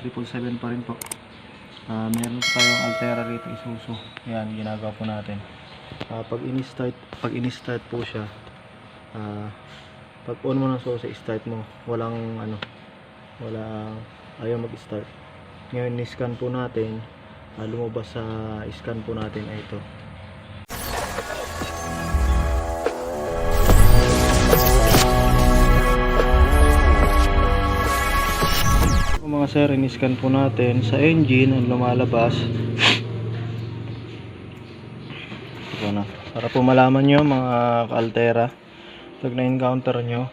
777 pa rin po. Meron tayong Altera rito, Isuzu. Yan, ginagawa po natin. Pag in-start po siya, pag on mo ng susi, start mo, walang ayaw mag-start. Ngayon ni-scan po natin, lumabas sa scan po natin ay ito. Mga sir, in-scan po natin sa engine ang lumalabas. Ito na. Para po malaman nyo mga ka-Altera, pag na-encounter nyo,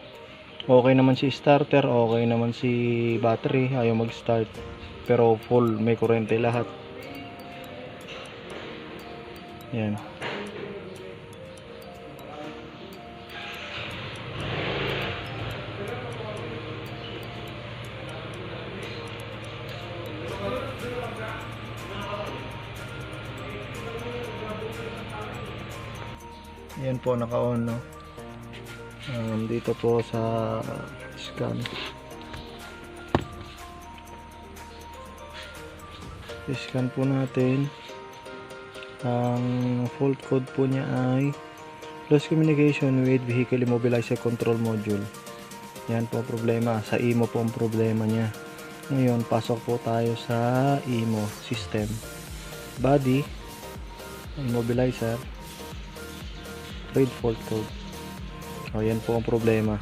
okay naman si starter, okay naman si battery, ayaw mag-start, pero full, may kuryente lahat. Yan. Yan po, naka-on, no? Dito po sa scan. Scan po natin. Ang fault code po niya ay lost communication with vehicle immobilizer control module. Yan po ang problema. Sa IMO po ang problema niya. Ngayon, pasok po tayo sa IMO system. Body, immobilizer, read fault code. O, yan po ang problema.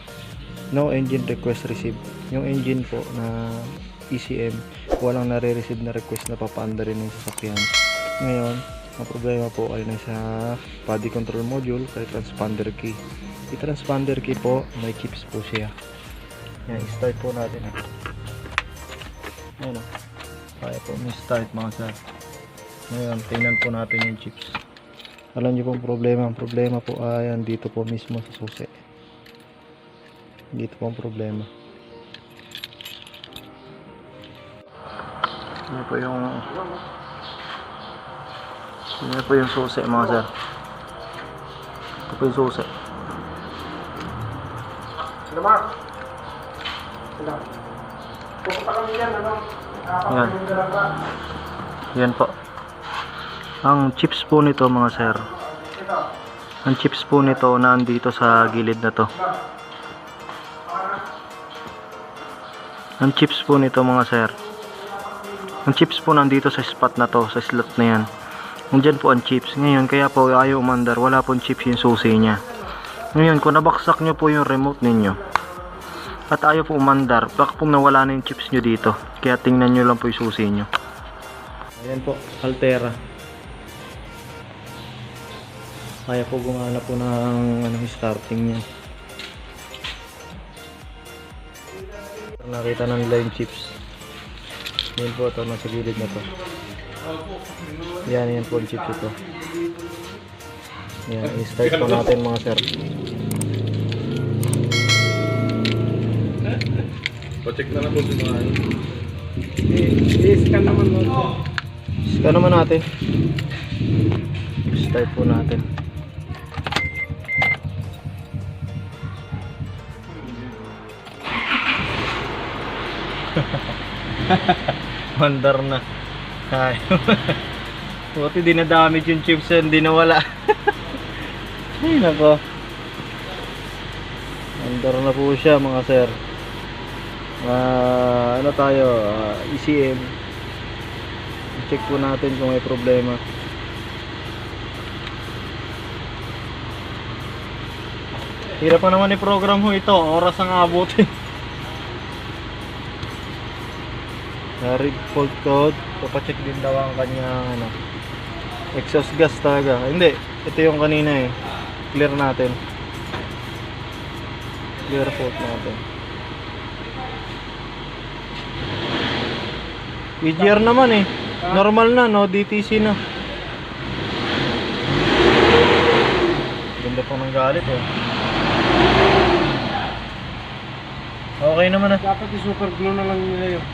No engine request received. Yung engine po na ECM, walang nare-receive na request na papaanda rin ng sasakyan. Ngayon, ang problema po ay nasa body control module kay transponder key. Yung transponder key po, may chips po siya. Yan, start po natin. Ayan o. Kaya po may start mga sir. Ngayon, tingnan po natin yung chips. Alam niyo pong problema. Ang problema po ay dito po mismo sa susi. Dito po ang problema. Ano po yung susi mga sir. Ito po yung susi. Yan. Yan po. Ang chips po nito mga sir, ang chips po nito nandito sa gilid na to. Ang chips po nito mga sir, ang chips po nandito sa spot na to, sa slot na yan. Nandyan po ang chips. Ngayon kaya po ayaw umandar, wala pong chips yung susi nya. Ngayon kung nabaksak nyo po yung remote ninyo at ayaw po umandar, baka po nawala na yung chips nyo dito. Kaya tingnan nyo lang po yung susi nyo. Ayan po, Altera. Kaya po gumana po ng starting niya. Nakita ng line chips. Yan po ito, nasa gilid na to. Yan po ang chips ito. Yan, i-start po natin mga sir. Pa-check na lang po si mga I-scan naman mo. Scan naman natin. Start po natin. Mandar na. Ay. Buti dinadamage yung chips yan, hindi nawala. Ay nako. Mandar na po siya mga sir. Ano tayo? ECM. Check po natin kung may problema. Hirap pa naman i-program ho ito. Oras ang abutin. Read fault code. Papacheck din daw ang kanyang exhaust gas talaga. Hindi, ito yung kanina eh. Clear natin. Clear fault natin. EGR naman eh. Normal na, no? DTC na. Ganda pong ng galit eh. Okay naman ah. dapat i-super glue na lang nila yun.